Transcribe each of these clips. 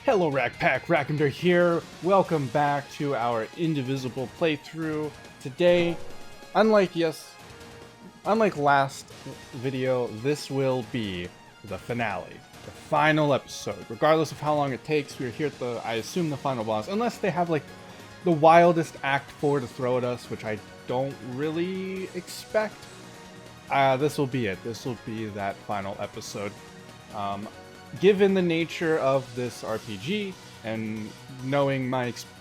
Hello Rackpack, Rackender here. Welcome back to our Indivisible playthrough. Today, unlike last video, this will be the finale, the final episode. Regardless of how long it takes, we're here at I assume the final boss, unless they have like the wildest Act 4 to throw at us, which I don't really expect. This will be it. This will be that final episode. Given the nature of this RPG and knowing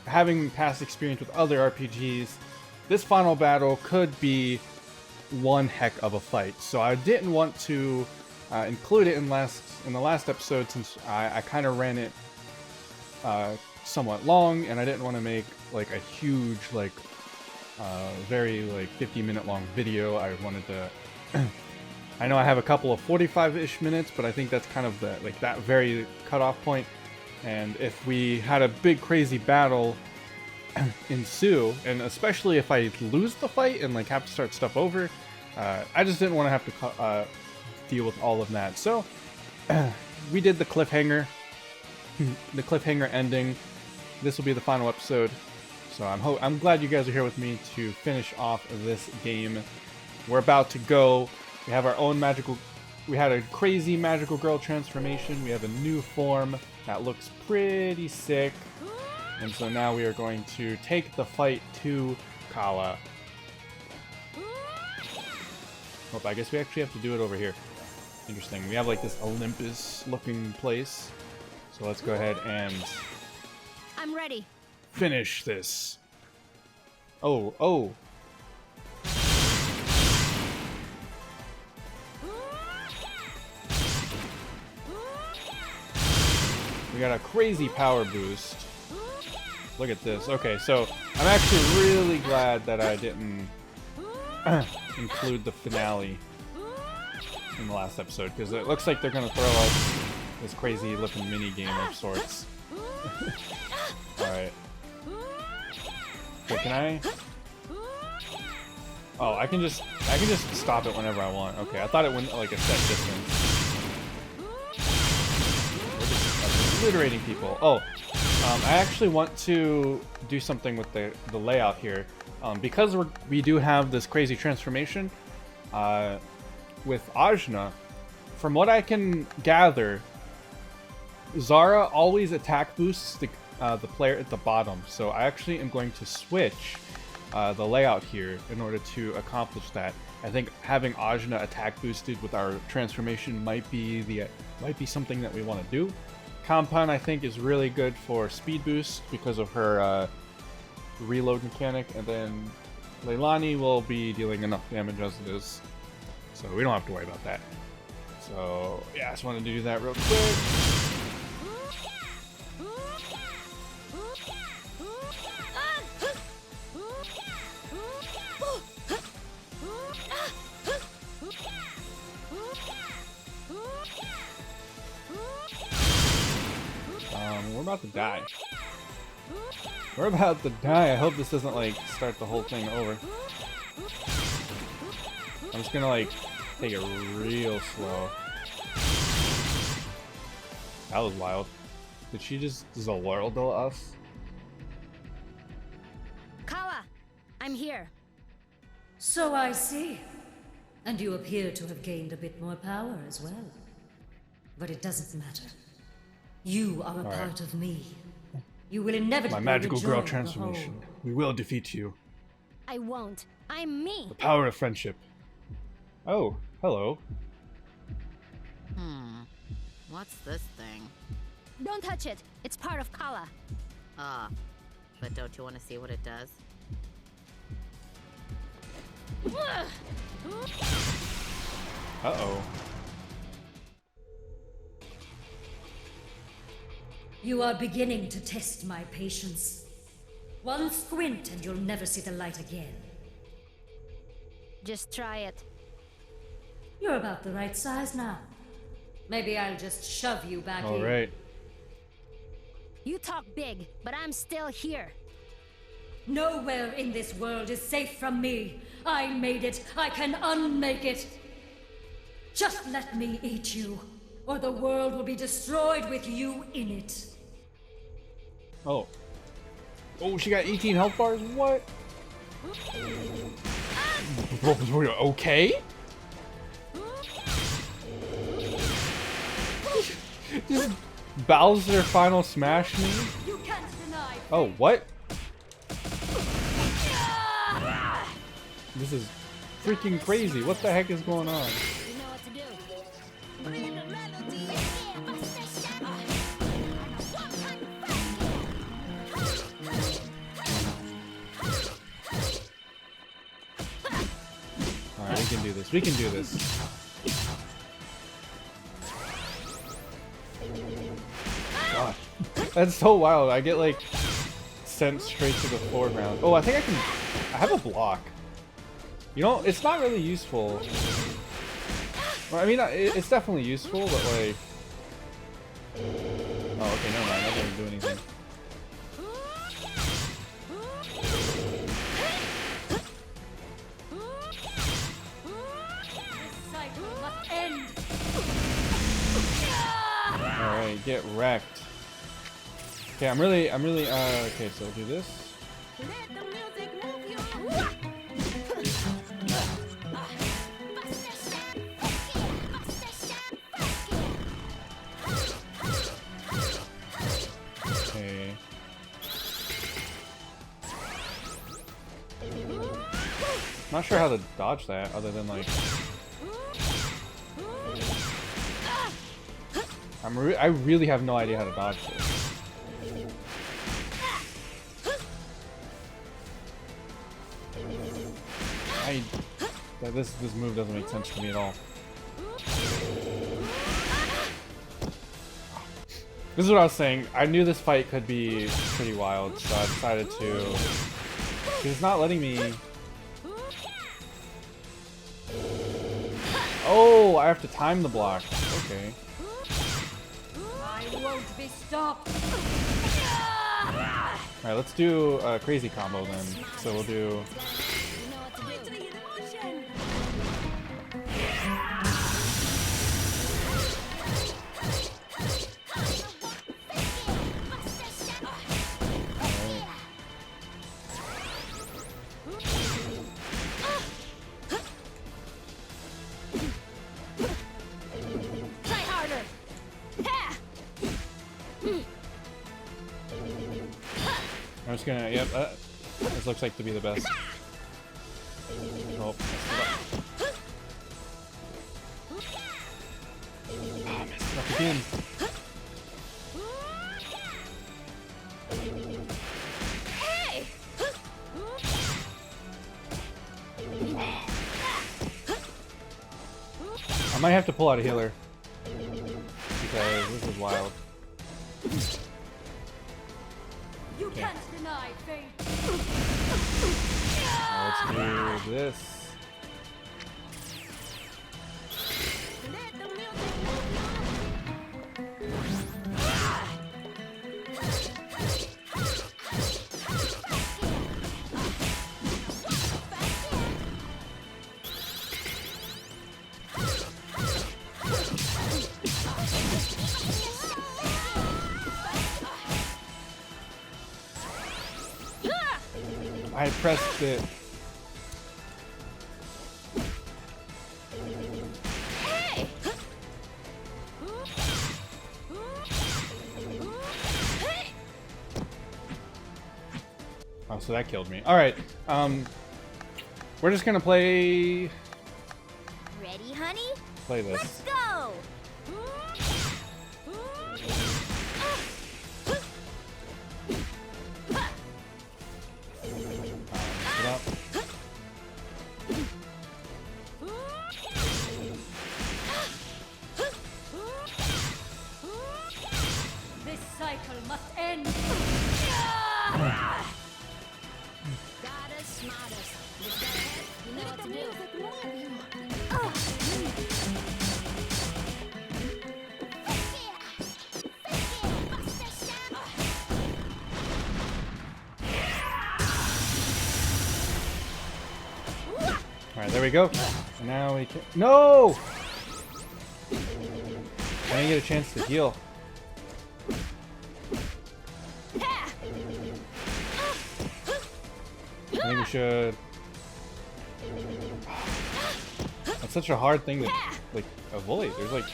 having past experience with other RPGs, this final battle could be one heck of a fight. So I didn't want to include it in the last episode since I kind of ran it somewhat long, and I didn't want to make like a huge very 50-minute long video. I wanted to. I know I have a couple of 45-ish minutes, but I think that's kind of that very cutoff point. And if we had a big crazy battle ensue, and especially if I lose the fight and have to start stuff over, I just didn't want to have to deal with all of that. So we did the cliffhanger, ending. This will be the final episode. So I'm glad you guys are here with me to finish off this game. We're about to go. We have our own we had a crazy magical girl transformation. We have a new form that looks pretty sick. And so now we are going to take the fight to Kala. Oh, I guess we actually have to do it over here. Interesting. We have this Olympus looking place. So let's go ahead and I'm ready. Finish this. Oh. We got a crazy power boost. Look at this. Okay, so I'm actually really glad that I didn't include the finale in the last episode, because it looks like they're going to throw us this crazy looking mini game of sorts. Alright. Okay, can I? Oh, I can just stop it whenever I want. Okay, I thought it went a set distance. Obliterating people. Oh, I actually want to do something with the layout here, because we do have this crazy transformation with Ajna. From what I can gather, Zara always attack boosts the player at the bottom. So I actually am going to switch the layout here in order to accomplish that. I think having Ajna attack boosted with our transformation might be something that we want to do. Compound, I think, is really good for speed boost because of her reload mechanic, and then Leilani will be dealing enough damage as it is, so we don't have to worry about that. So yeah, I just wanted to do that real quick. We're about to die. We're about to die. I hope this doesn't start the whole thing over. I'm just gonna take it real slow. That was wild. Did she just Zolordle to us? Kawa, I'm here. So I see. And you appear to have gained a bit more power as well. But it doesn't matter. You are a part of me. You will inevitably My magical girl rejoin transformation. We will defeat you. I won't. I'm me. The power of friendship. Oh, hello. What's this thing? Don't touch it. It's part of Kala. But don't you want to see what it does? Uh-oh. You are beginning to test my patience. One squint and you'll never see the light again. Just try it. You're about the right size now. Maybe I'll just shove you back in. All right. You talk big, but I'm still here. Nowhere in this world is safe from me. I made it. I can unmake it. Just let me eat you, or the world will be destroyed with you in it. Oh. Oh, she got 18 health bars? What? Okay? Just Bowser final smash me? You can't deny. Oh, what? This is freaking crazy. What the heck is going on? You know what to do. Alright, we can do this. We can do this. Gosh. That's so wild. I get like sent straight to the foreground. Oh, I think I have a block. You know, it's not really useful. Well, I mean, it's definitely useful, but like... Oh, okay, never mind. That doesn't do anything. This cycle must end. Alright, get wrecked. Okay, I'm really, okay, so we'll do this. Let the music move you. Okay. Not sure how to dodge that, other than like... I really have no idea how to dodge this. This move doesn't make sense to me at all. This is what I was saying. I knew this fight could be pretty wild, so I decided to... It's not letting me... Oh, I have to time the block. Okay. I won't be stopped. Alright, let's do a crazy combo then. So we'll do... You know what to do. Try harder. Ha! I'm just gonna... Yep, this looks like to be the best. Oh, messed up again. Hey! I might have to pull out a healer. Because this is wild. You Okay. can't deny fate. Now let's do this. Let the music move you. I pressed it. Hey! Oh, so that killed me. Alright, we're just gonna play Ready, honey? this. Let's go! Get up. This cycle must end. Gotta smart us. Just go ahead. You know what to do. Alright, there we go. And now we can... No! I didn't get a chance to heal. I think we should. That's such a hard thing to like avoid. There's like.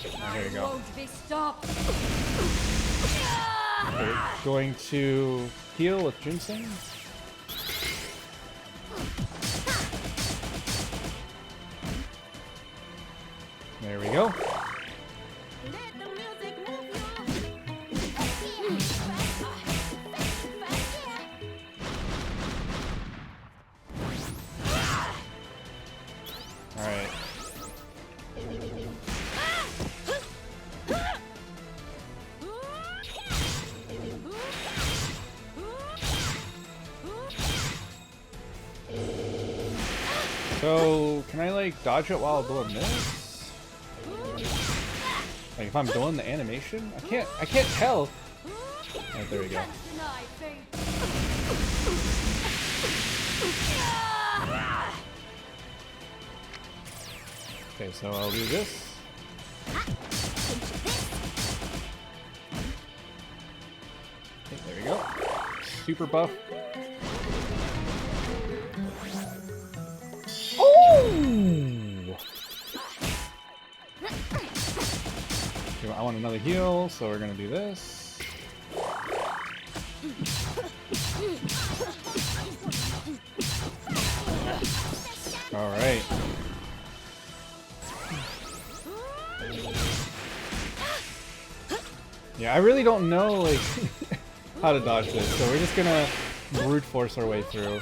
Oh, here you go. Won't be stopped. We're going to heal with ginseng. There we go. Let the music move All right. So, can I like dodge it while doing this? Like if I'm doing the animation? I can't tell. Oh, there we go. Deny fate. Okay, so I'll do this. Okay, there we go. Super buff. Oh! Okay, I want another heal, so we're gonna do this. All right. Yeah, I really don't know like how to dodge this, so we're just gonna brute force our way through.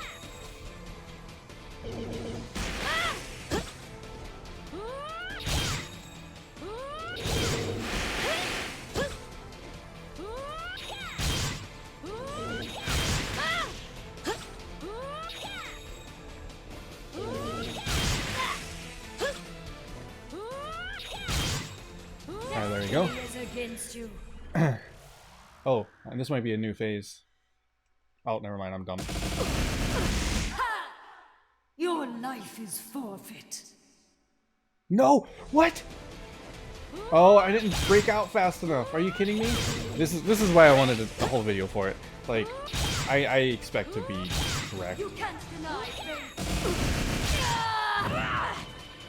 Alright, there we go. Is against you. Oh, and this might be a new phase. Oh, never mind, I'm dumb. Your life is forfeit. No! What? Oh, I didn't break out fast enough. Are you kidding me? This is why I wanted the whole video for it. Like, I expect to be correct. You can't deny fate.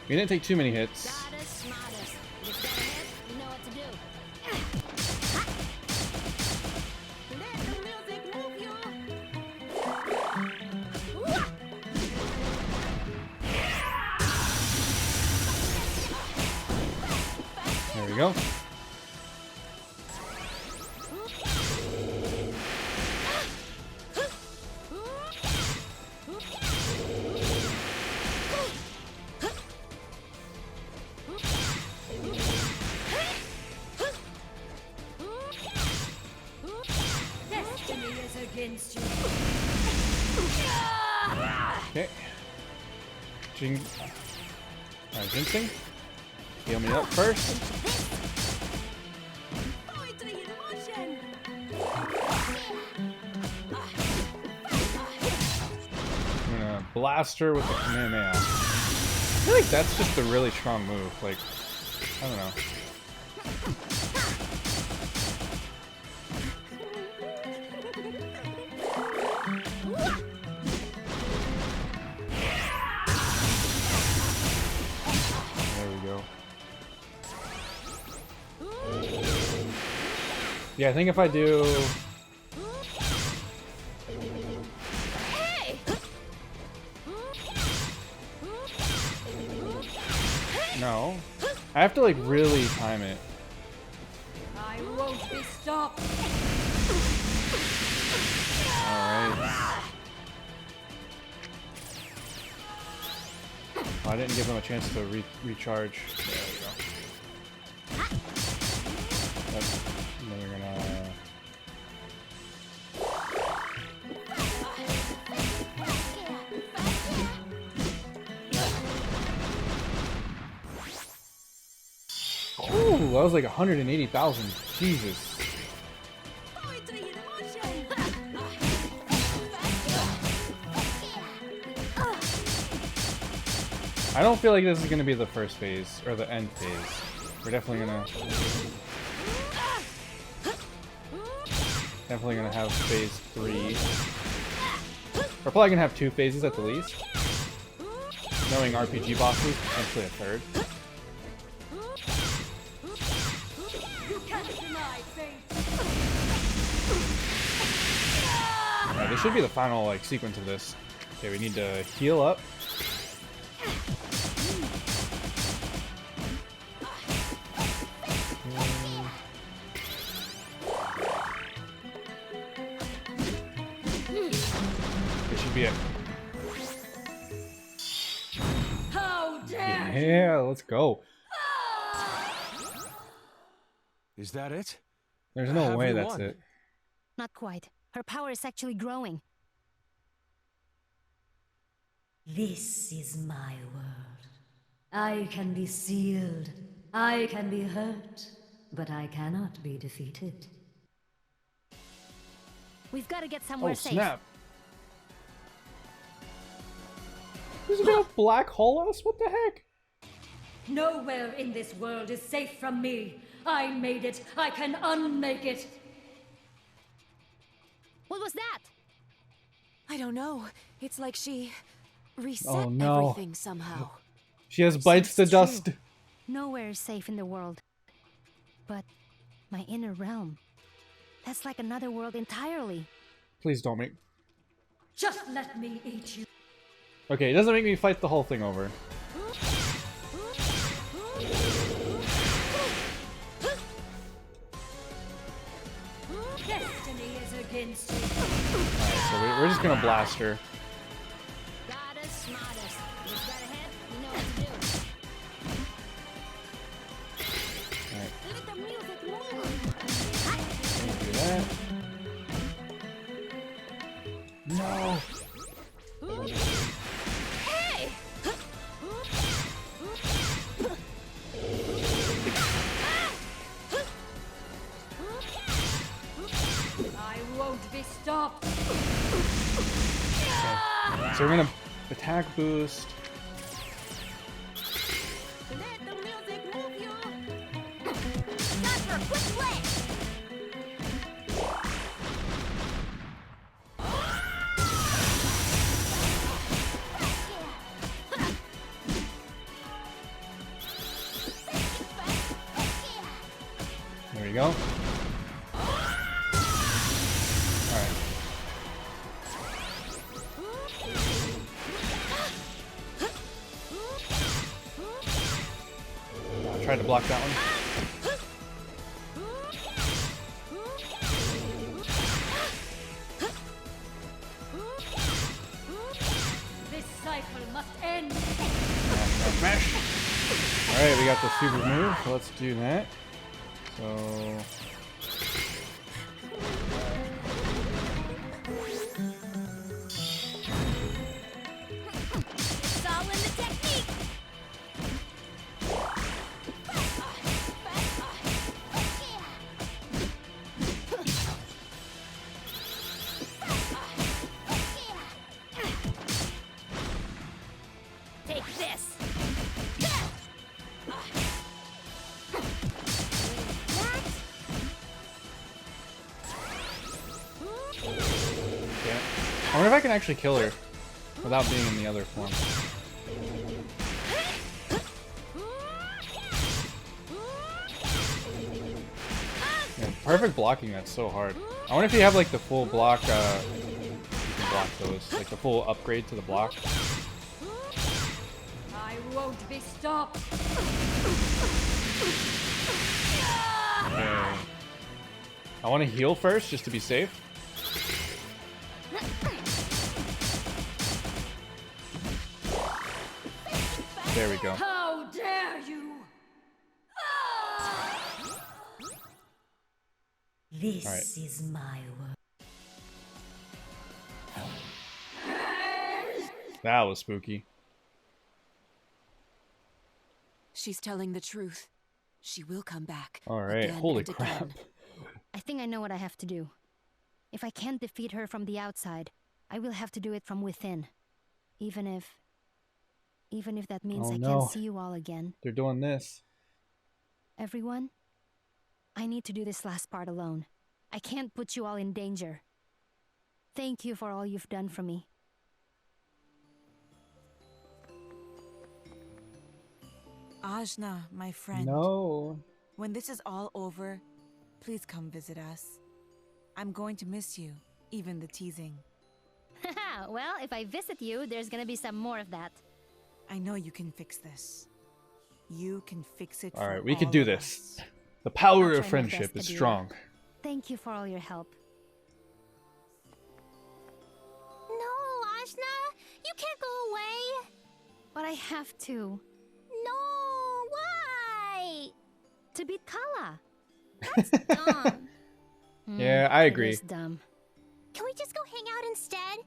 We didn't take too many hits. Goddess, smartest. You got a hit, you know what to do. Let the music move you. There we go. Destiny is against you. Okay. Ginseng. Heal me up first. Poetry in motion. I'm gonna blast her with the Kamehameha. I feel like that's just a really strong move. Like, I don't know. There we go. Yeah, I think if I do... Hey! No. I have to like really time it. I won't be stopped. Alright. Oh, I didn't give him a chance to recharge. There we go. Yep. And then we're gonna... Ooh, that was like 180,000. Jesus. Poetry in motion. I don't feel like this is gonna be the first phase or the end phase. We're definitely gonna have phase 3. We're probably gonna have 2 phases at the least. Knowing RPG bosses, potentially a 3rd. Alright, this should be the final like sequence of this. Okay, we need to heal up. This should be it. How dare you! Yeah, let's go. Is that it? There's no Have way we that's won? it. Not quite. Her power is actually growing. This is my world. I can be sealed. I can be hurt. But I cannot be defeated. We've got to get somewhere Oh safe. snap! There's a black hole us? What the heck? Nowhere in this world is safe from me. I made it. I can unmake it. What was that? I don't know. It's like she reset Oh, no. everything somehow. She has bites to Seems true. dust. Nowhere is safe in the world. But my inner realm, that's like another world entirely. Please don't make. Just let me eat you. Okay, it doesn't make me fight the whole thing over. Destiny is against you. Alright, so we're just gonna blast her. Goddess, smartest. You've got a head, you know what to do. Alright, Let the music move. do that. No! Hey! I won't be stopped. So we're gonna attack boost. Let the music move you. Time for a quick play. There we go. Alright. I tried to block that one. This cycle must end. Smash! Alright, we got the super move, so let's do that. So... It's all in the technique. Take this. Okay. I wonder if I can actually kill her without being in the other form. Yeah, perfect blocking, that's so hard. I wonder if you have like the full block, you can block those. Like the full upgrade to the block. I won't be stopped. Okay. I want to heal first, just to be safe. There we go. How dare you! This All right. is my world. That was spooky. She's telling the truth. She will come back. All right, again holy and crap. again. I think I know what I have to do. If I can't defeat her from the outside, I will have to do it from within. Even if Even if that means Oh, I no. can't see you all again. They're doing this. Everyone, I need to do this last part alone. I can't put you all in danger. Thank you for all you've done for me. Ajna, my friend. No. When this is all over, please come visit us. I'm going to miss you, even the teasing. Well, if I visit you, there's gonna be some more of that. I know you can fix this. You can fix it. All right, for we can all do of this. us. The power I'll of try my friendship best, is Adira. strong. Thank you for all your help. No, Ajna! You can't go away! But I have to. No! Why? To beat Kala. Dumb. Yeah, I agree. It is dumb. Can we just go hang out instead?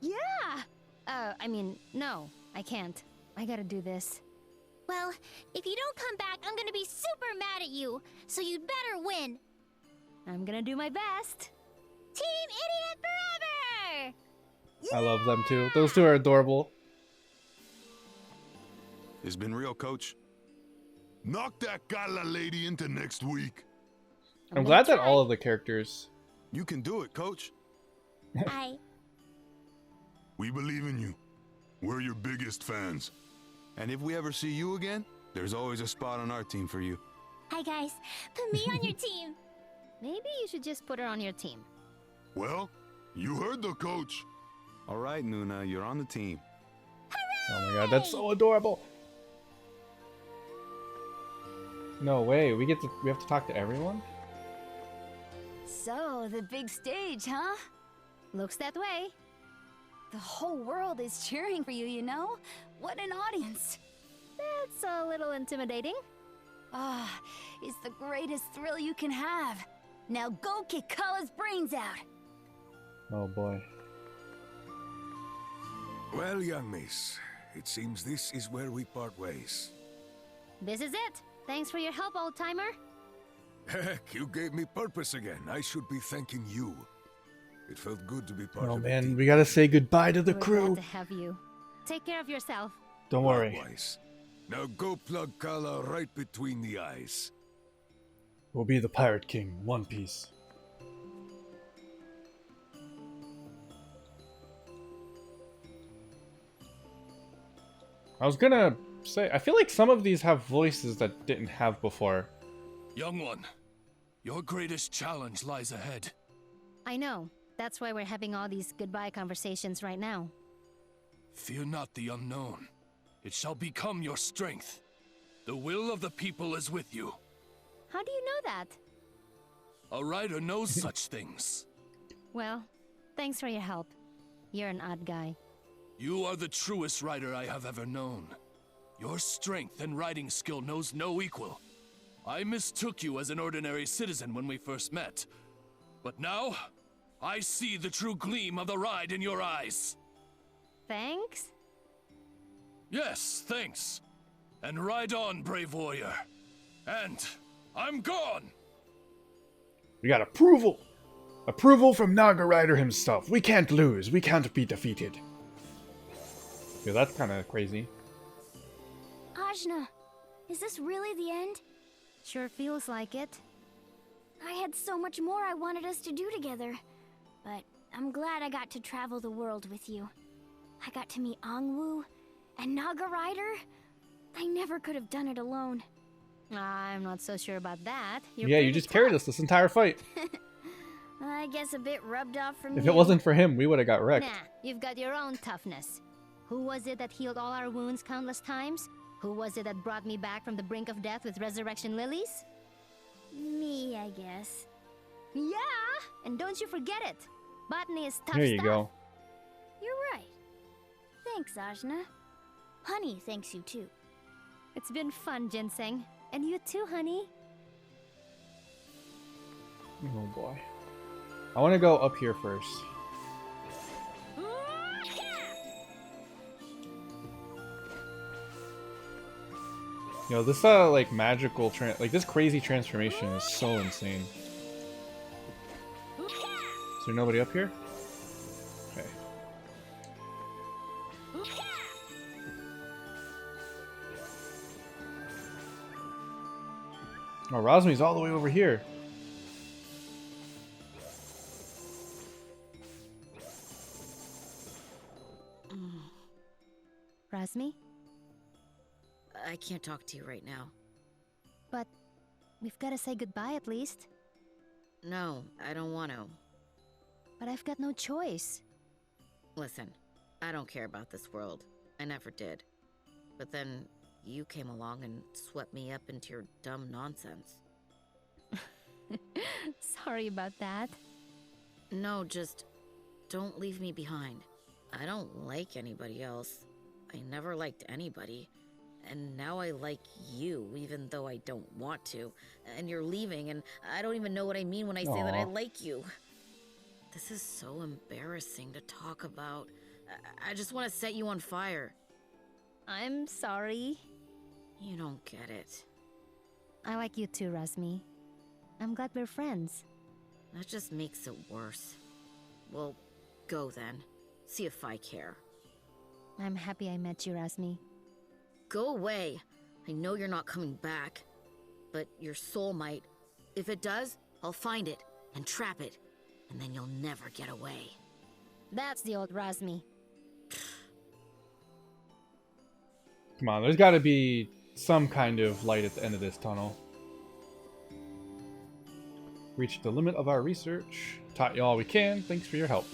Yeah! I mean, no, I can't. I gotta do this. Well, if you don't come back, I'm gonna be super mad at you, so you'd better win. I'm gonna do my best. Team Idiot Forever! I love them too. Those two are adorable. It's been real, coach. Knock that gala lady into next week. I'm glad that all of the characters. You can do it, coach. We believe in you. We're your biggest fans. And if we ever see you again, there's always a spot on our team for you. Hi guys, put me on your team. Maybe you should just put her on your team. Well, you heard the coach. All right, Nuna, you're on the team. Oh my god, that's so adorable. No way, we have to talk to everyone? So, the big stage, huh? Looks that way. The whole world is cheering for you, you know? What an audience! That's a little intimidating. Ah, it's the greatest thrill you can have. Now go kick Kala's brains out! Oh boy. Well, young miss, it seems this is where we part ways. This is it. Thanks for your help, old-timer. Heck, you gave me purpose again. I should be thanking you. It felt good to be part Oh of man, it. we gotta say goodbye to the We're crew. glad to have you. Take care of yourself. Don't worry. Likewise. Now go plug Kala right between the eyes. We'll be the Pirate King, One Piece. I was gonna say, I feel like some of these have voices that didn't have before. Young one, your greatest challenge lies ahead. I know. That's why we're having all these goodbye conversations right now. Fear not the unknown. It shall become your strength. The will of the people is with you. How do you know that? A rider knows such things. Well, thanks for your help. You're an odd guy. You are the truest rider I have ever known. Your strength and riding skill knows no equal. I mistook you as an ordinary citizen when we first met. But now, I see the true gleam of the ride in your eyes. Thanks? Yes, thanks. And ride on, brave warrior. And I'm gone! We got approval! Approval from Naga Rider himself. We can't lose. We can't be defeated. Yeah, that's kind of crazy. Ajna, is this really the end? Sure feels like it. I had so much more I wanted us to do together. But I'm glad I got to travel the world with you. I got to meet Angwu and Naga Rider. I never could have done it alone. I'm not so sure about that. You're Yeah, you pretty just carried tough. us this entire fight. I guess a bit rubbed off from If you. it wasn't for him, we would have got wrecked. Nah, you've got your own toughness. Who was it that healed all our wounds countless times? Who was it that brought me back from the brink of death with resurrection lilies? Me, I guess. Yeah! And don't you forget it. Botany is tough There you stuff. go. You're right. Thanks, Ajna. Honey thanks you too. It's been fun, Ginseng. And you too, honey. Oh boy. I want to go up here first. Yo, this like magical like this crazy transformation is so insane. Is there nobody up here? Okay. Oh, Rosmi's all the way over here. Razmi? I can't talk to you right now. But we've got to say goodbye at least. No, I don't want to. But I've got no choice. Listen, I don't care about this world. I never did. But then you came along and swept me up into your dumb nonsense. Sorry about that. No, just don't leave me behind. I don't like anybody else. I never liked anybody. And now I like you, even though I don't want to. And you're leaving, and I don't even know what I mean when I say that I like you. This is so embarrassing to talk about. I just want to set you on fire. I'm sorry. You don't get it. I like you too, Razmi. I'm glad we're friends. That just makes it worse. Well, go then. See if I care. I'm happy I met you, Razmi. Go away. I know you're not coming back. But your soul might. If it does, I'll find it and trap it. And then you'll never get away. That's the old Razmi. Come on, there's got to be some kind of light at the end of this tunnel. Reached the limit of our research. Taught you all we can. Thanks for your help.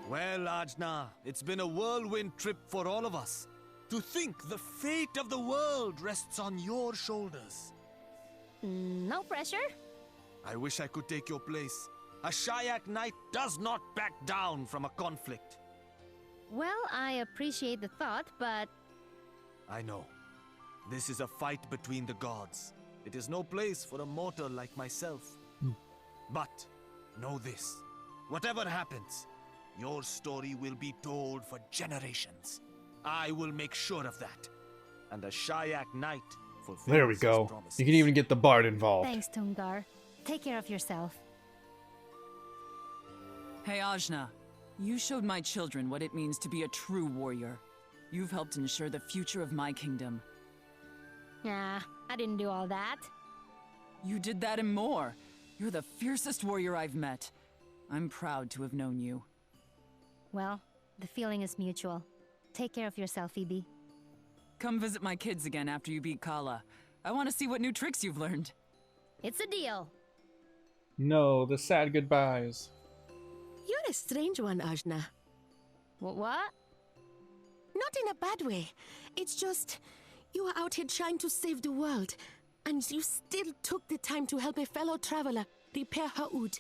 Well, Ajna, it's been a whirlwind trip for all of us. To think the fate of the world rests on your shoulders. No pressure. I wish I could take your place. A Shayak knight does not back down from a conflict. Well, I appreciate the thought, but... I know. This is a fight between the gods. It is no place for a mortal like myself. But, know this. Whatever happens, your story will be told for generations. I will make sure of that. And a Shayak knight fulfills There we go. his promises. You can even get the bard involved. Thanks, Tungar. Take care of yourself. Hey, Ajna. You showed my children what it means to be a true warrior. You've helped ensure the future of my kingdom. Nah, I didn't do all that. You did that and more. You're the fiercest warrior I've met. I'm proud to have known you. Well, the feeling is mutual. Take care of yourself, Phoebe. Come visit my kids again after you beat Kala. I want to see what new tricks you've learned. It's a deal. No, the sad goodbyes. You're a strange one, Ajna. What? Not in a bad way. It's just... you were out here trying to save the world, and you still took the time to help a fellow traveler repair her oud.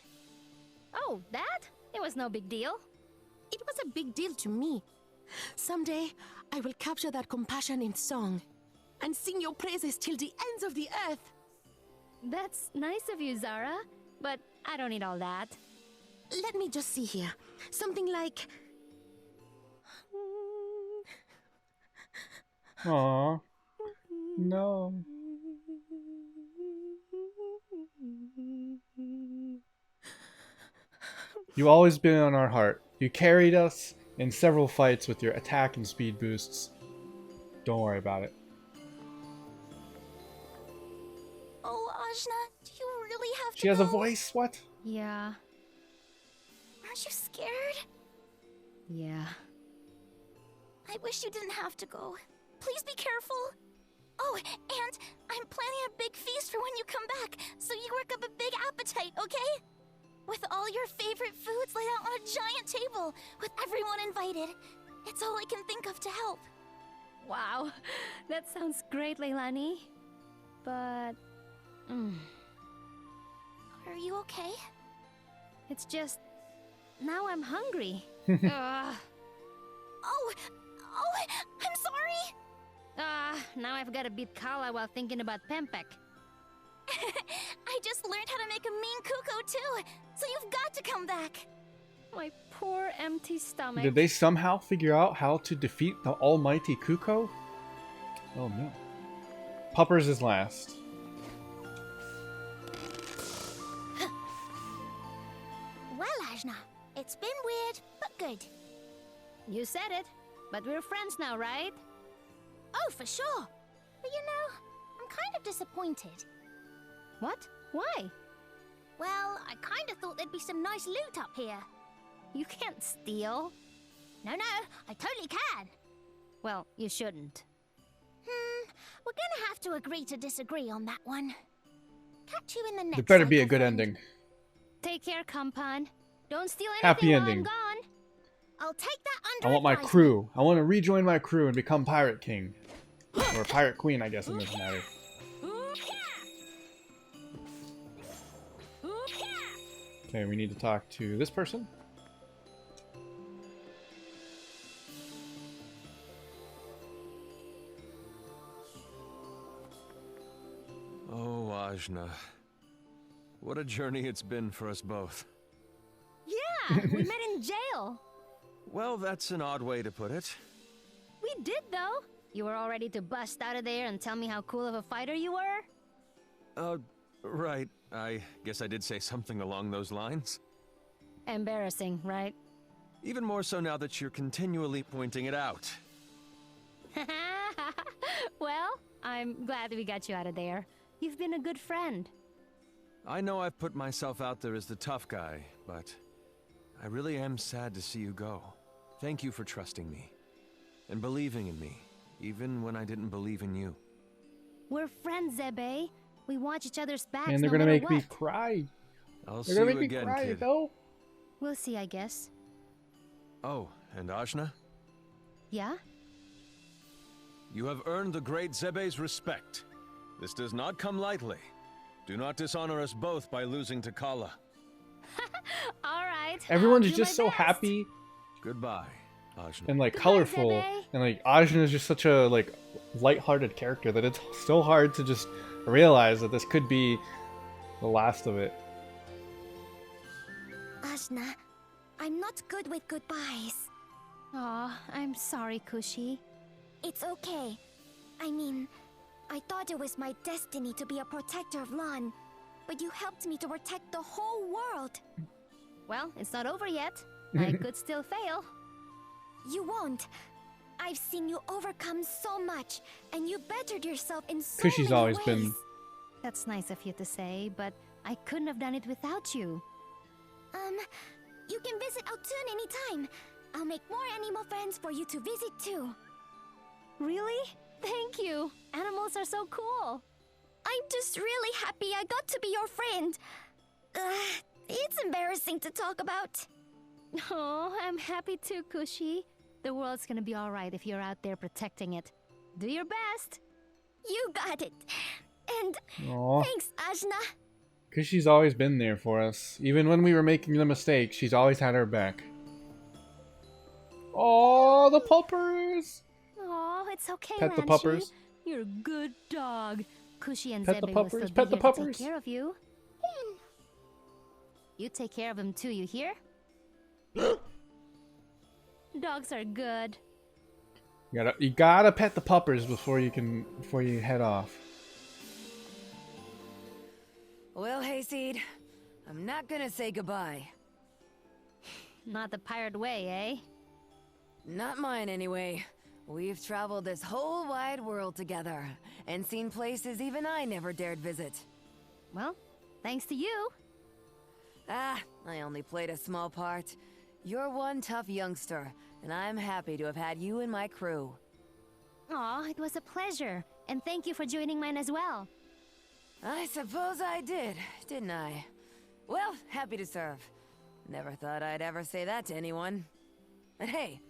Oh, that? It was no big deal. It was a big deal to me. Someday, I will capture that compassion in song, and sing your praises till the ends of the earth. That's nice of you, Zara, but I don't need all that. Let me just see here. Something like... Aww. No. You've always been on our heart. You carried us in several fights with your attack and speed boosts. Don't worry about it. Oh, Ajna, do you really have to She has a go? voice? What? Yeah. Aren't you scared? Yeah. I wish you didn't have to go. Please be careful. Oh, and I'm planning a big feast for when you come back, so you work up a big appetite, okay? With all your favorite foods laid out on a giant table, with everyone invited. It's all I can think of to help. Wow, that sounds great, Leilani. But... Are you okay? It's just... now I'm hungry. Oh, I'm sorry! Now I've got to beat Kala while thinking about Pempek. I just learned how to make a mean cuckoo too, so you've got to come back. My poor empty stomach. Did they somehow figure out how to defeat the almighty Kuko? Oh no. Puppers is last. Well, Ajna, it's been weird, but good. You said it, But we're friends now, right? Oh, for sure. But you know, I'm kind of disappointed. What? Why? Well, I kind of thought there'd be some nice loot up here. You can't steal. No, I totally can. Well, you shouldn't. We're gonna have to agree to disagree on that one. Catch you in the next. There better be a cycle, good friend. ending. Take care, compan. Don't steal anything Happy while ending. I'm gone. I'll take that under I want my advisement. crew. I want to rejoin my crew and become Pirate King. Or Pirate Queen, I guess, in this matter. Okay, we need to talk to this person. Oh, Ajna. What a journey it's been for us both. Yeah, we met in jail. Well, that's an odd way to put it. We did, though. You were all ready to bust out of there and tell me how cool of a fighter you were? Right. I guess I did say something along those lines. Embarrassing, right? Even more so now that you're continually pointing it out. Well, I'm glad we got you out of there. You've been a good friend. I know I've put myself out there as the tough guy, but I really am sad to see you go. Thank you for trusting me and believing in me, even when I didn't believe in you. We're friends, Zebe. We watch each other's backs. And they're no gonna matter make me what. cry. I'll They're see gonna you make me again, cry, kid. though. We'll see, I guess. Oh, and Ajna? Yeah? You have earned the great Zebe's respect. This does not come lightly. Do not dishonor us both by losing to Kala. All right. Everyone's I'll do just my so best. happy Goodbye, Ajna. and like Goodbye, colorful, Zebe. and like Ajna is just such a like light-hearted character that it's so hard to just realize that this could be the last of it. Ajna, I'm not good with goodbyes. Aw, I'm sorry, Kushi. It's okay. I mean, I thought it was my destiny to be a protector of Lan, but you helped me to protect the whole world. Well, it's not over yet. I could still fail. You won't. I've seen you overcome so much, and you bettered yourself in so Kushi's many always ways. been That's nice of you to say, but I couldn't have done it without you. You can visit Altun anytime. I'll make more animal friends for you to visit too. Really? Thank you. Animals are so cool. I'm just really happy I got to be your friend. It's embarrassing to talk about. Oh, I'm happy too, Kushi. The world's gonna be alright if you're out there protecting it. Do your best. You got it. And Aw. thanks, Ajna. Because she's always been there for us. Even when we were making the mistakes, she's always had our back. Oh, the puppers! Oh, it's okay, Pet the Ranchi. puppers. You're a good dog. Kushi and Pet the Zebe will puppers, still pet be the here to puppers. take care of you. You take care of them too, you hear? Dogs are good. You gotta pet the puppers before you head off. Well, Hayseed, I'm not gonna say goodbye. Not the pirate way, eh? Not mine, anyway. We've traveled this whole wide world together, and seen places even I never dared visit. Well, thanks to you. Ah, I only played a small part. You're one tough youngster, and I'm happy to have had you in my crew. Aw, it was a pleasure. And thank you for joining mine as well. I suppose I did, didn't I? Well, happy to serve. Never thought I'd ever say that to anyone. And hey,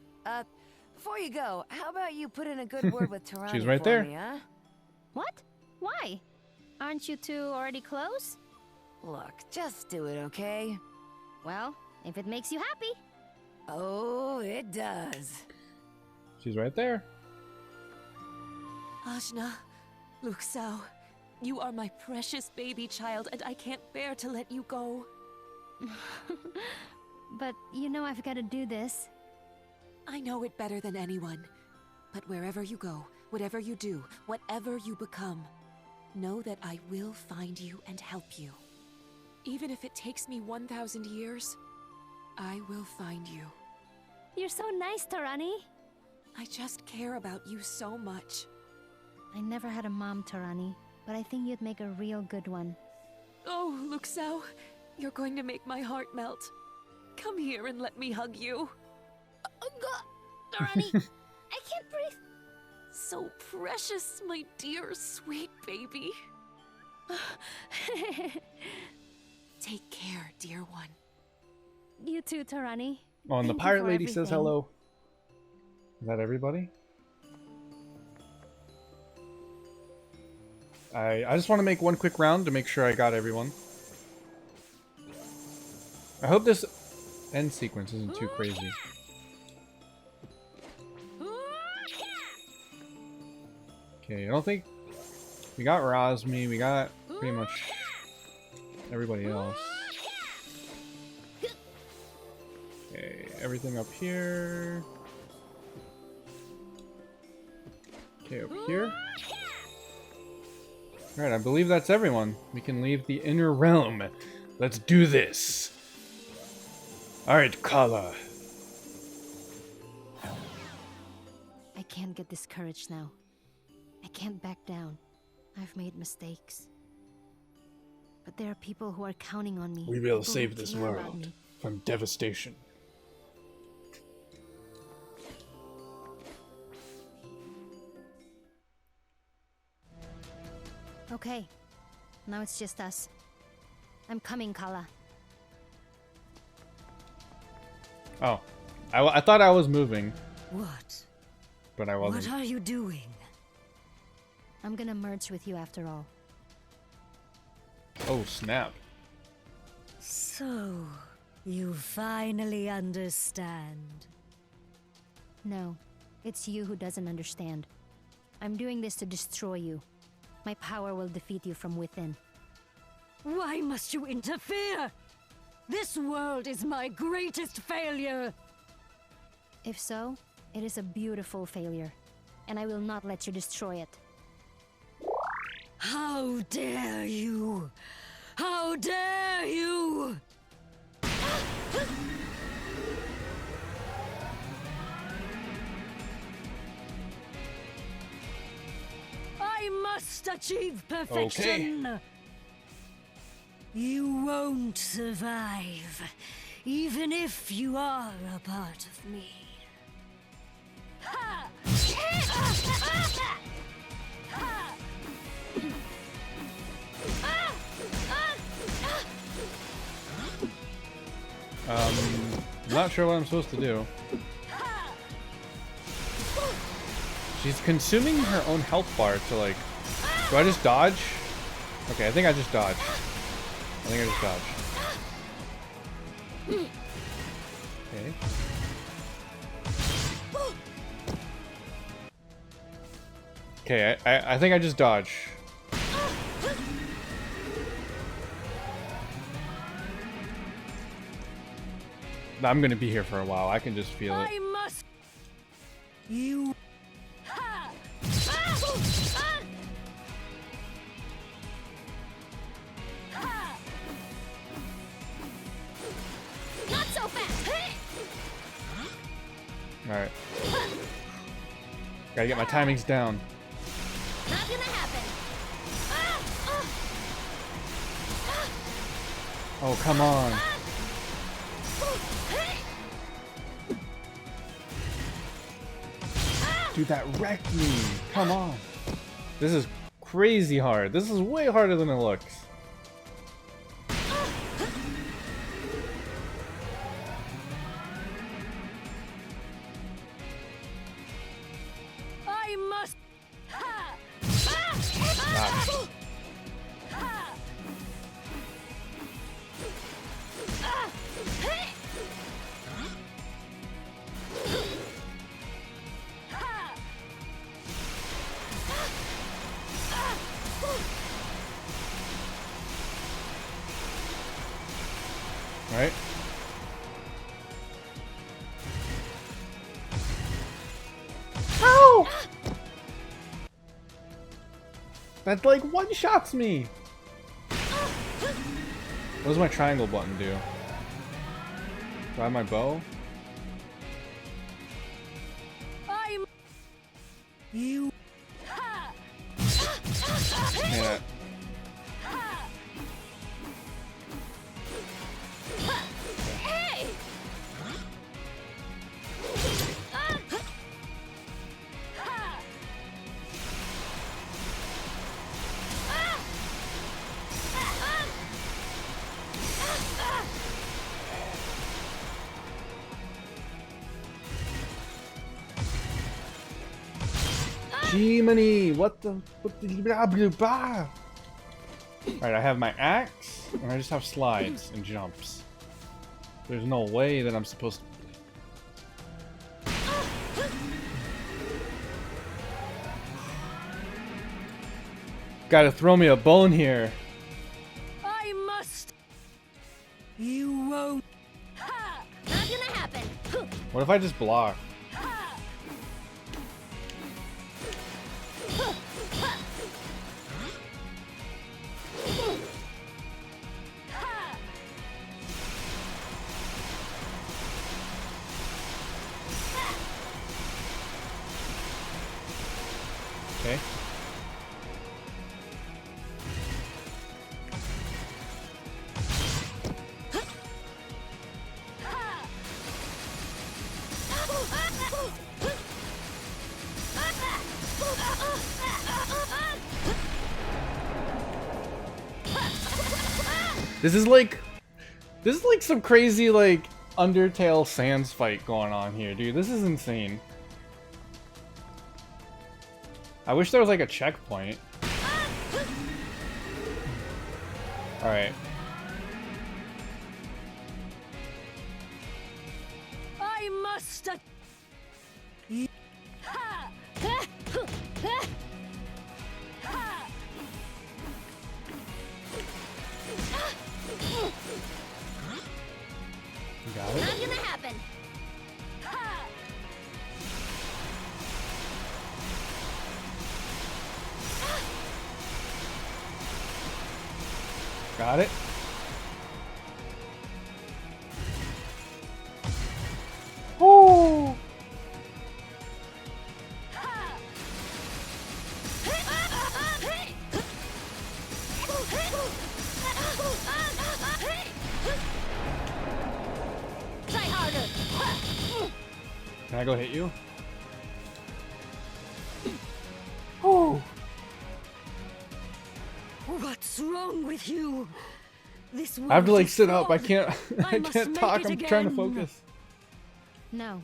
before you go, how about you put in a good word with Tarani She's right for there. me, huh? What? Why? Aren't you two already close? Look, just do it, okay? Well, if it makes you happy. Oh, it does. She's right there. Ajna, Luxao, you are my precious baby child, and I can't bear to let you go. But you know I've got to do this. I know it better than anyone. But wherever you go, whatever you do, whatever you become, know that I will find you and help you. Even if it takes me 1,000 years, I will find you. You're so nice, Tarani. I just care about you so much. I never had a mom, Tarani, but I think you'd make a real good one. Oh, Luxao, you're going to make my heart melt. Come here and let me hug you. Tarani, I can't breathe. So precious, my dear, sweet baby. Take care, dear one. You too, Tarani. Oh, and the Thank you pirate for lady says everything. hello. Is that everybody? I just want to make one quick round to make sure I got everyone. I hope this end sequence isn't too crazy. Okay, I don't think... We got Rosmi, we got pretty much everybody else. Okay, everything up here. Okay, over here. Alright, I believe that's everyone. We can leave the inner realm. Let's do this. Alright, Kala. I can't get discouraged now. I can't back down. I've made mistakes. But there are people who are counting on me. We will people who save this care about world me. from devastation. Okay, now it's just us. I'm coming, Kala. Oh, I thought I was moving, What? but I wasn't. What are you doing? I'm gonna merge with you after all. Oh, snap. So, you finally understand. No, it's you who doesn't understand. I'm doing this to destroy you. My power will defeat you from within. Why must you interfere? This world is my greatest failure. If so, it is a beautiful failure, and I will not let you destroy it. How dare you? How dare you? I must achieve perfection. Okay. You won't survive, even if you are a part of me. Ha! I'm not sure what I'm supposed to do. She's consuming her own health bar to like... Do I just dodge? Okay, I think I just dodged. I think I just dodged. Okay. Okay, I think I just dodged. I'm gonna be here for a while. I can just feel it. I must. You. Ha! Ha! Not so fast! Alright. Gotta get my timings down. Not gonna happen! Oh, come on. Dude, that wrecked me. Come on. This is crazy hard. This is way harder than it looks. I must. Ha! Gosh. Alright. Ow! That like one-shots me! What does my triangle button do? Do I have my bow? I'm. You. Yeah. Hey! Jiminy, what the blah blah blah. Alright, I have my axe, and I just have slides and jumps. There's no way that I'm supposed to. Gotta throw me a bone here. I must. You won't. Not gonna happen. What if I just block? Okay. This is like some crazy like Undertale Sans fight going on here, dude. This is insane. I wish there was like a checkpoint. Alright. I must. Got it. Not gonna happen. Got it. Oh. Try harder. Can I go hit you? Oh. What's wrong with you? This I have to world like is sit up. I flawed. can't. I must can't make talk. it I'm trying to again. focus. No,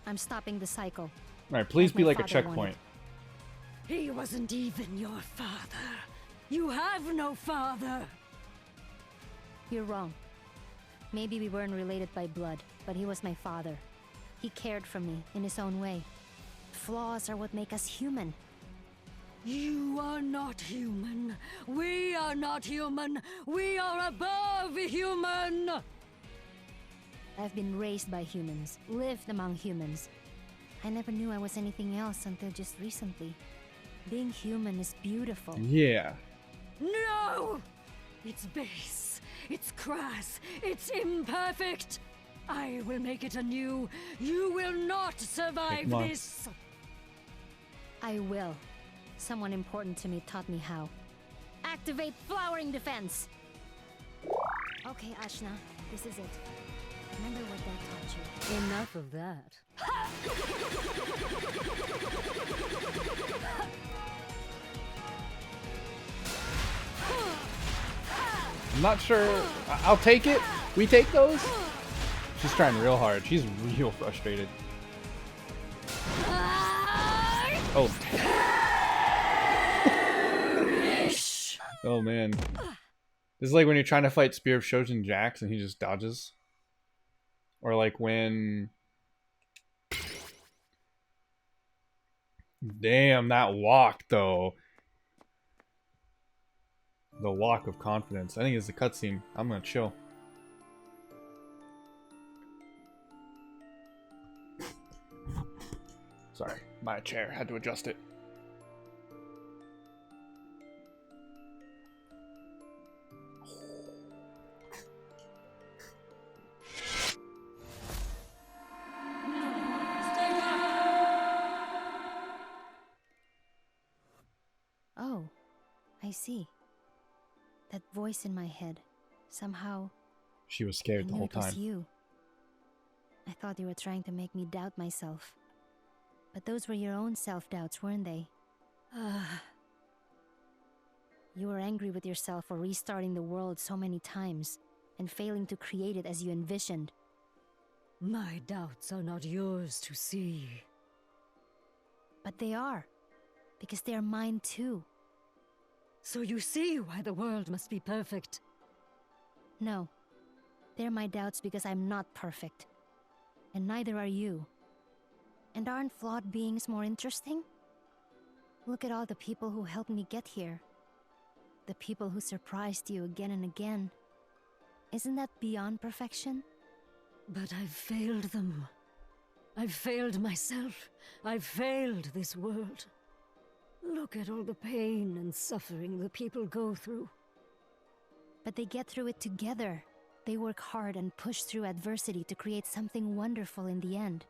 I'm stopping the cycle. All right, please Like be my like a father checkpoint. He wasn't even your father. You have no father. You're wrong. Maybe we weren't related by blood, but he was my father. He cared for me in his own way. Flaws are what make us human. You are not human. We are not human. We are above human. I've been raised by humans, lived among humans. I never knew I was anything else until just recently. Being human is beautiful. Yeah. No! It's base. It's crass. It's imperfect. I will make it anew. You will not survive this. I will. Someone important to me taught me how. Activate flowering defense! Okay, Ashna, this is it. Remember what that taught you. Enough of that. I'm not sure. I'll take it. We take those. She's trying real hard. She's real frustrated. Oh. Oh man. This is like when you're trying to fight Spear of Shojin Jax and he just dodges. Or like when... Damn, that walk though. The walk of confidence. I think it's the cutscene. I'm gonna chill. Sorry, my chair. Had to adjust it. I see. That voice in my head, somehow She was I scared the knew whole it was time. you. I thought you were trying to make me doubt myself. But those were your own self-doubts, weren't they? You were angry with yourself for restarting the world so many times and failing to create it as you envisioned. My doubts are not yours to see. But they are, because they are mine too. So you see why the world must be perfect? No. They're my doubts because I'm not perfect. And neither are you. And aren't flawed beings more interesting? Look at all the people who helped me get here. The people who surprised you again and again. Isn't that beyond perfection? But I've failed them. I've failed myself. I've failed this world. Look at all the pain and suffering the people go through. But they get through it together. They work hard and push through adversity to create something wonderful in the end.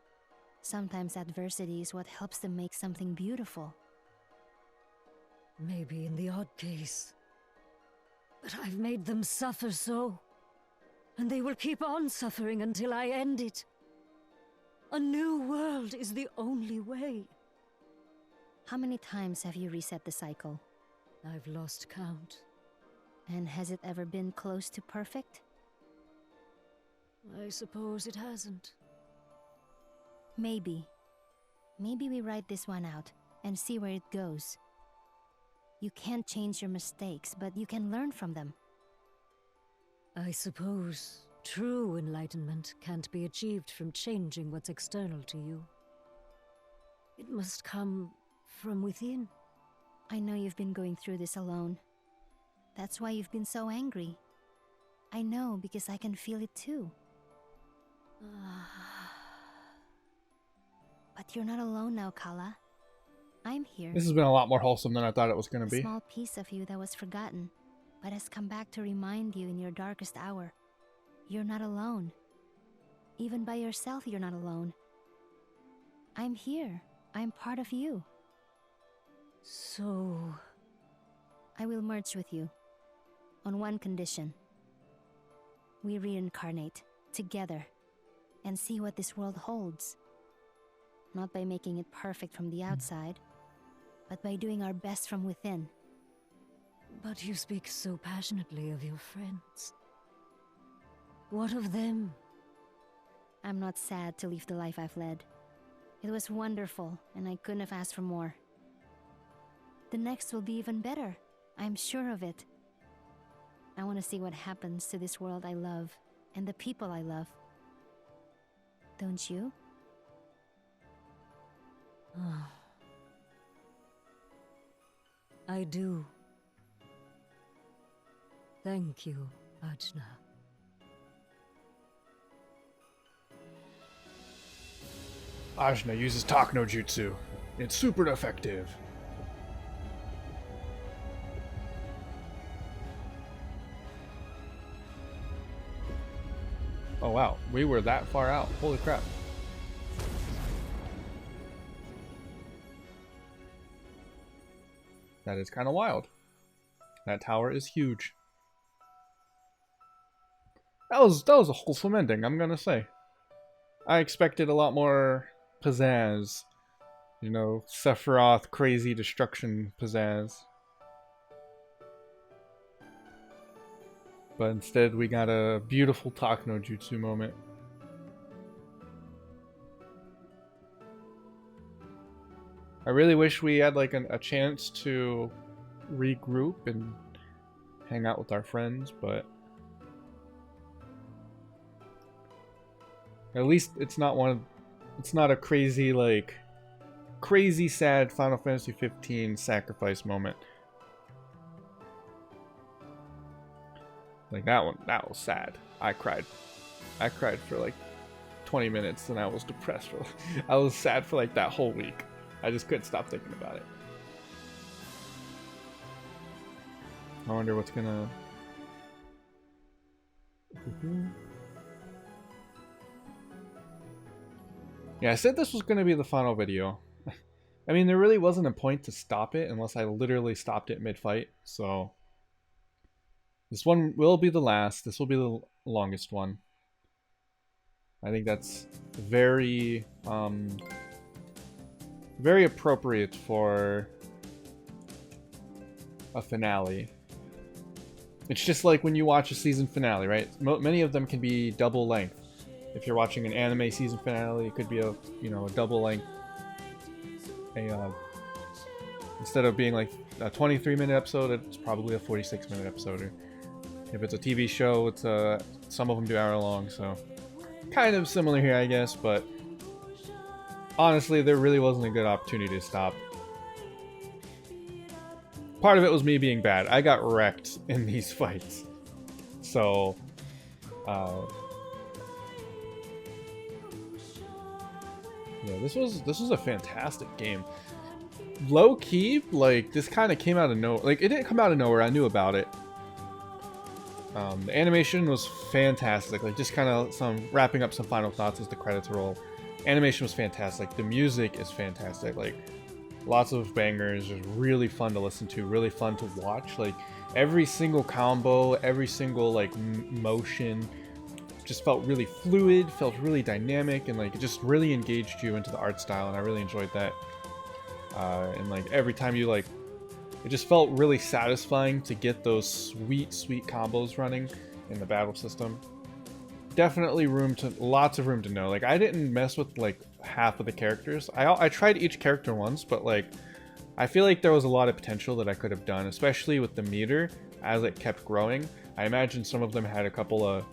Sometimes adversity is what helps them make something beautiful. Maybe in the odd case. But I've made them suffer so. And they will keep on suffering until I end it. A new world is the only way. How many times have you reset the cycle? I've lost count. And has it ever been close to perfect? I suppose it hasn't. Maybe. Maybe we write this one out and see where it goes. You can't change your mistakes, but you can learn from them. I suppose true enlightenment can't be achieved from changing what's external to you. It must come from within. I know you've been going through this alone. That's why you've been so angry. I know because I can feel it too. But you're not alone now, Kala. I'm here. This has been a lot more wholesome than I thought it was going to A be. small piece of you that was forgotten, but has come back to remind you in your darkest hour. You're not alone. Even by yourself, you're not alone. I'm here. I'm part of you. So... I will merge with you. On one condition. We reincarnate, together, and see what this world holds. Not by making it perfect from the outside, but by doing our best from within. But you speak so passionately of your friends. What of them? I'm not sad to leave the life I've led. It was wonderful, and I couldn't have asked for more. The next will be even better. I'm sure of it. I want to see what happens to this world I love, and the people I love. Don't you? I do. Thank you, Ajna. Ajna uses talk no jutsu. It's super effective. Oh wow, we were that far out. Holy crap. That is kind of wild. That tower is huge. That was a wholesome ending, I'm gonna say. I expected a lot more pizzazz. You know, Sephiroth crazy destruction pizzazz. But instead we got a beautiful talk no jutsu moment. I really wish we had like a chance to regroup and hang out with our friends, but at least it's not a crazy like crazy sad Final Fantasy 15 sacrifice moment. Like that was sad. I cried for like 20 minutes and I was depressed. I was sad for like that whole week. I just couldn't stop thinking about it. I wonder what's gonna... Yeah, I said this was gonna be the final video. I mean, there really wasn't a point to stop it unless I literally stopped it mid-fight, so... This one will be the last. This will be the longest one. I think that's very, very appropriate for a finale. It's just like when you watch a season finale, right? Many of them can be double length. If you're watching an anime season finale, it could be a, you know, a double length. Instead of being like a 23-minute episode, it's probably a 46-minute episode. Or if it's a TV show, it's some of them do hour long, so kind of similar here, I guess. But honestly, there really wasn't a good opportunity to stop. Part of it was me being bad. I got wrecked in these fights, so yeah, this was a fantastic game. Low key, like, this kind of came out of nowhere. Like, it didn't come out of nowhere. I knew about it. The animation was fantastic. Like, just kind of wrapping up some final thoughts as the credits roll. Animation was fantastic. The music is fantastic. Like, lots of bangers. Just really fun to listen to. Really fun to watch. Like, every single combo, every single like motion, just felt really fluid. Felt really dynamic, and like it just really engaged you into the art style. And I really enjoyed that. And like every time you like, it just felt really satisfying to get those sweet combos running in the battle system. Definitely lots of room to know. Like, I didn't mess with like half of the characters. I tried each character once, but like I feel like there was a lot of potential that I could have done, especially with the meter as it kept growing. I imagine some of them had a couple of,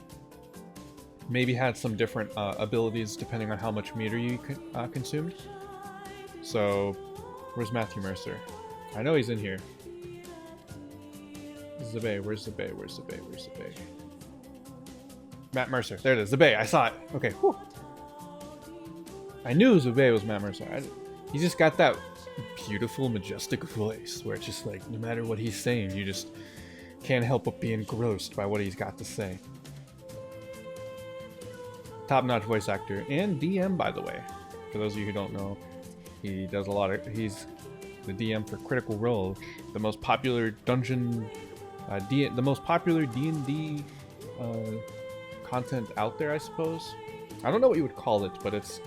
maybe had some different abilities depending on how much meter you consumed. So, where's Matthew Mercer? I know he's in here. Zabay, where's Zabay? Where's Zabay? Where's Zabay? Matt Mercer. There it is. Zabay, I saw it. Okay, whew. I knew Zabay was Matt Mercer. He just got that beautiful, majestic voice where it's just like, no matter what he's saying, you just can't help but be engrossed by what he's got to say. Top-notch voice actor and DM, by the way. For those of you who don't know, he does a lot of... He's the DM for Critical Role, the most popular dungeon... the most popular D&D content out there, I suppose. I don't know what you would call it, but it's...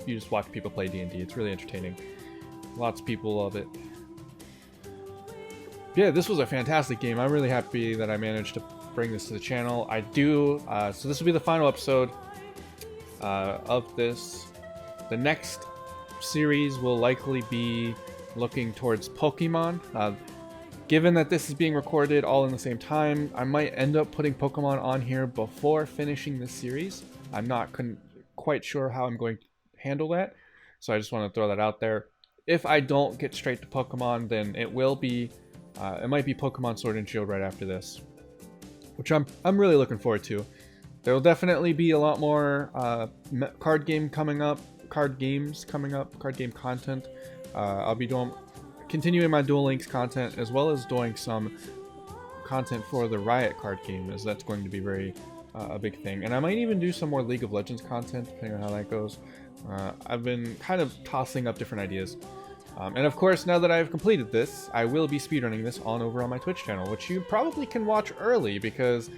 you just watch people play D&D. It's really entertaining. Lots of people love it. Yeah, this was a fantastic game. I'm really happy that I managed to bring this to the channel. I do... so this will be the final episode of this. The next series will likely be looking towards Pokemon. Given that this is being recorded all in the same time, I might end up putting Pokemon on here before finishing this series. I'm not quite sure how I'm going to handle that, so I just want to throw that out there. If I don't get straight to Pokemon, then it will be, it might be Pokemon Sword and Shield right after this, which I'm really looking forward to. There will definitely be a lot more card games coming up, card game content. I'll be continuing my Duel Links content, as well as doing some content for the Riot card game, as that's going to be very a big thing. And I might even do some more League of Legends content, depending on how that goes. I've been kind of tossing up different ideas. And of course, now that I've completed this, I will be speedrunning this over on my Twitch channel, which you probably can watch early because,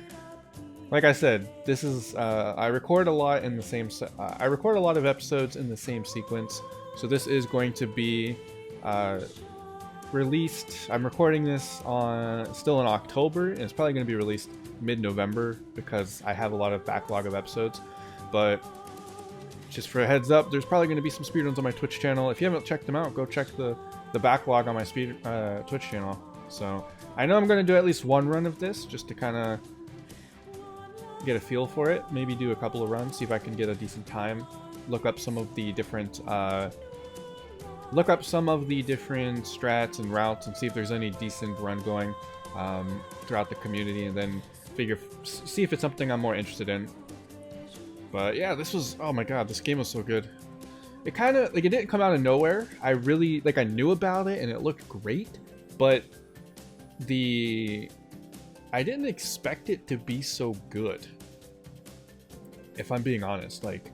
like I said, this is I record a lot in the same. I record a lot of episodes in the same sequence, so this is going to be released. I'm recording this still in October, and it's probably going to be released mid-November because I have a lot of backlog of episodes. But just for a heads up, there's probably going to be some speedruns on my Twitch channel. If you haven't checked them out, go check the backlog on my Twitch channel. So I know I'm going to do at least one run of this just to kind of get a feel for it. Maybe do a couple of runs, see if I can get a decent time. Look up some of the different strats and routes and see if there's any decent run going throughout the community, and then see if it's something I'm more interested in. But yeah, this was, oh my god, this game was so good. It kind of, like, it didn't come out of nowhere. I really, like, I knew about it and it looked great, but I didn't expect it to be so good, if I'm being honest. Like,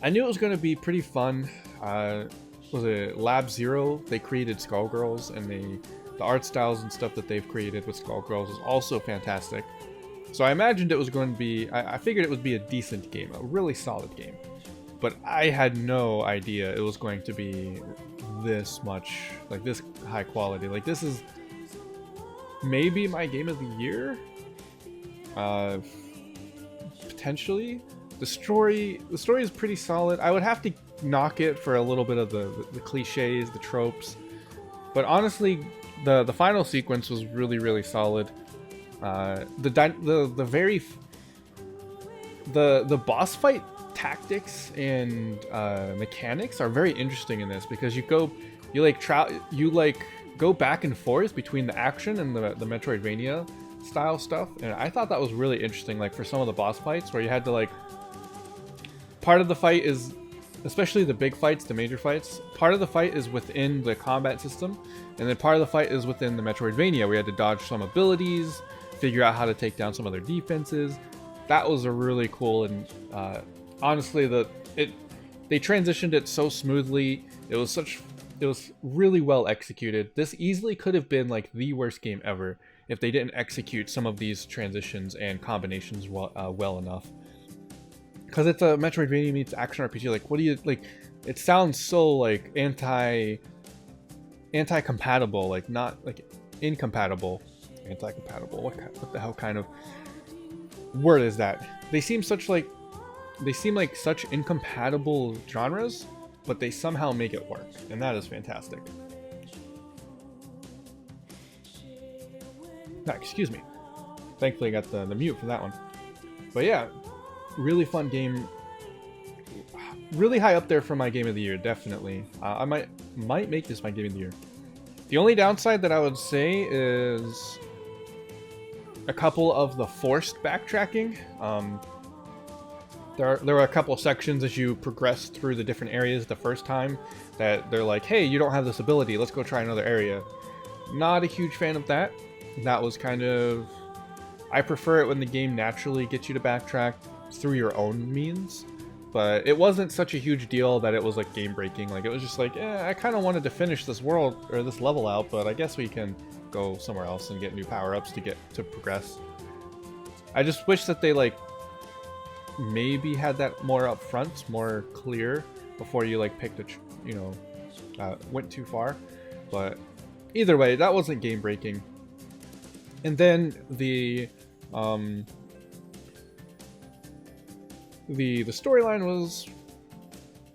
I knew it was going to be pretty fun. was it Lab Zero? They created Skullgirls, and the art styles and stuff that they've created with Skullgirls is also fantastic. So I imagined it was going to be, I figured it would be a decent game, a really solid game. But I had no idea it was going to be this much, like this high quality. Like this is maybe my game of the year? Potentially. The story is pretty solid. I would have to knock it for a little bit of the cliches, the tropes. But honestly, the final sequence was really solid. The boss fight tactics and mechanics are very interesting in this, because you go back and forth between the action and the Metroidvania style stuff, and I thought that was really interesting. Like for some of the boss fights where you had to like, part of the fight is, especially the big fights, the major fights, part of the fight is within the combat system, and then part of the fight is within the Metroidvania. We had to dodge some abilities, figure out how to take down some of their defenses. That was a really cool, and honestly, they transitioned it so smoothly. It was really well executed. This easily could have been like the worst game ever if they didn't execute some of these transitions and combinations well enough. Because it's a Metroidvania meets action RPG. Like, what do you like? It sounds so like anti-compatible, like not like incompatible, anti-compatible. What the hell kind of word is that? They seem like such incompatible genres, but they somehow make it work, and that is fantastic. No, excuse me. Thankfully I got the mute for that one. But yeah, really fun game. Really high up there for my game of the year, definitely. I might make this my game of the year. The only downside that I would say is a couple of the forced backtracking. There were a couple sections as you progress through the different areas the first time that they're like, hey, you don't have this ability, let's go try another area. Not a huge fan of that. That was kind of... I prefer it when the game naturally gets you to backtrack through your own means. But it wasn't such a huge deal that it was like game breaking. Like it was just like, I kind of wanted to finish this world or this level out, but I guess we can go somewhere else and get new power-ups to progress. I just wish that they like maybe had that more up front, more clear before you like picked went too far. But either way, that wasn't game breaking. And then the storyline was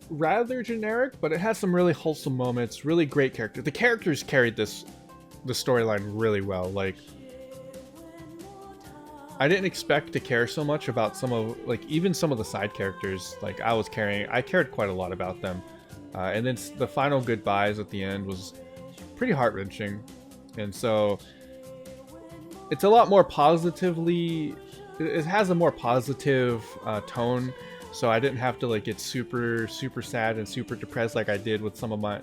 rather generic, but it has some really wholesome moments, really great characters. The characters carried the storyline really well. Like, I didn't expect to care so much about even some of the side characters. Like I cared quite a lot about them. And then the final goodbyes at the end was pretty heart-wrenching. And so it's a lot more positively, it has a more positive tone. So I didn't have to like get super sad and super depressed like I did with some of my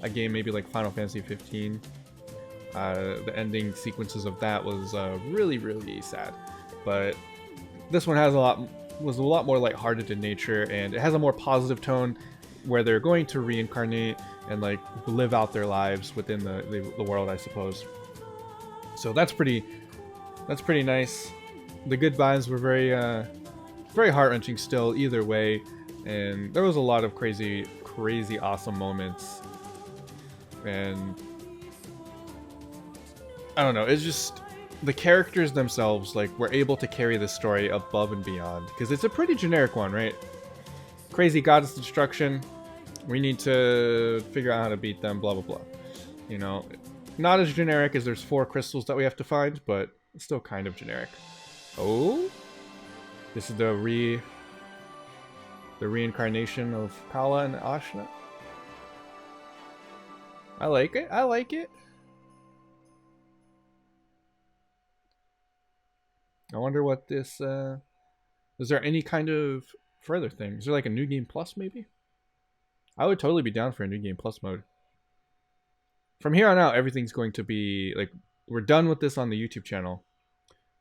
a game maybe like Final Fantasy 15. The ending sequences of that was really sad, but this one was a lot more lighthearted in nature, and it has a more positive tone where they're going to reincarnate and like live out their lives within the world, I suppose. So that's pretty nice. The goodbyes were very heart-wrenching still either way, and there was a lot of crazy awesome moments. And I don't know, it's just the characters themselves like were able to carry the story above and beyond, because it's a pretty generic one, right? Crazy goddess destruction, we need to figure out how to beat them, blah blah blah. You know, not as generic as there's 4 crystals that we have to find, but it's still kind of generic. Oh, this is the reincarnation of Kala and Ashna. I like it. I wonder what this, is there any kind of further thing? Is there like a New Game Plus maybe? I would totally be down for a New Game Plus mode. From here on out, everything's going to be, like, we're done with this on the YouTube channel.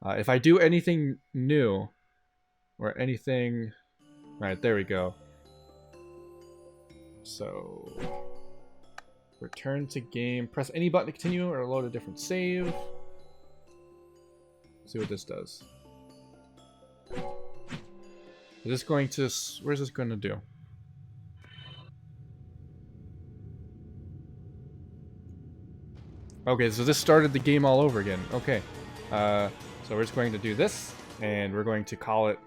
If I do anything new, or anything... Alright, there we go. So return to game. Press any button to continue or load a different save. See what this does. Is this going to... Where's this going to do? Okay, so this started the game all over again. Okay. So we're just going to do this, and we're going to call it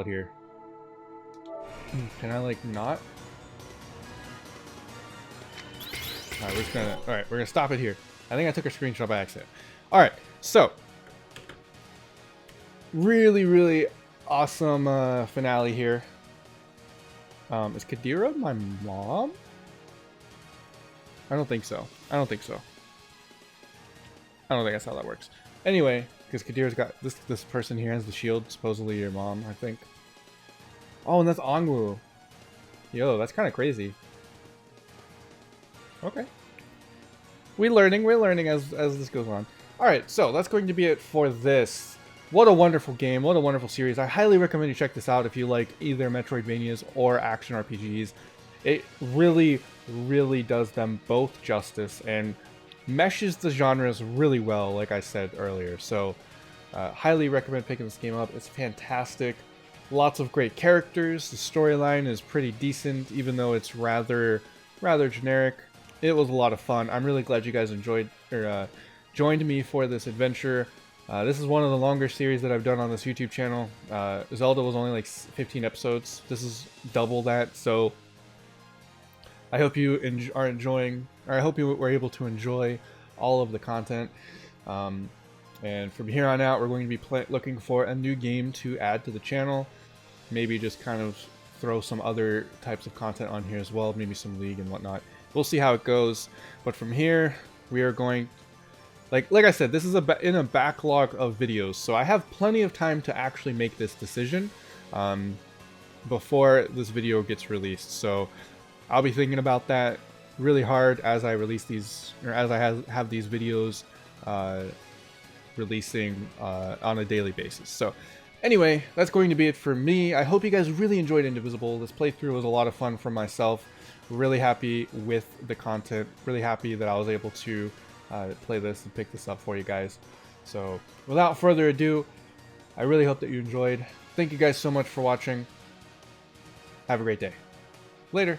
here. Can I, like, not? Alright, we're just gonna... Alright, we're gonna stop it here. I think I took a screenshot by accident. Alright, so... Really, really awesome finale here. Is Kadira my mom? I don't think so. I don't think so. I don't think that's how that works. Anyway, because Kadira's got... This person here has the shield, supposedly your mom, I think. Oh, and that's Ongwu. Yo, that's kind of crazy. Okay. We're learning as this goes on. Alright, so that's going to be it for this. What a wonderful game, what a wonderful series. I highly recommend you check this out if you like either Metroidvanias or action RPGs. It really, really does them both justice and meshes the genres really well, like I said earlier. So, highly recommend picking this game up. It's fantastic. Lots of great characters. The storyline is pretty decent, even though it's rather generic. It was a lot of fun. I'm really glad you guys enjoyed or joined me for this adventure. This is one of the longer series that I've done on this YouTube channel. Zelda was only like 15 episodes. This is double that, so I hope you are enjoying, or I hope you were able to enjoy all of the content. And from here on out, we're going to be looking for a new game to add to the channel. Maybe just kind of throw some other types of content on here as well, maybe some League and whatnot. We'll see how it goes. But from here, we are going... Like I said, this is in a backlog of videos, so I have plenty of time to actually make this decision before this video gets released. So I'll be thinking about that really hard as I release these, or as I have these videos releasing on a daily basis. So anyway, that's going to be it for me. I hope you guys really enjoyed Indivisible. This playthrough was a lot of fun for myself. Really happy with the content. Really happy that I was able to play this and pick this up for you guys. So without further ado, I really hope that you enjoyed. Thank you guys so much for watching. Have a great day. Later.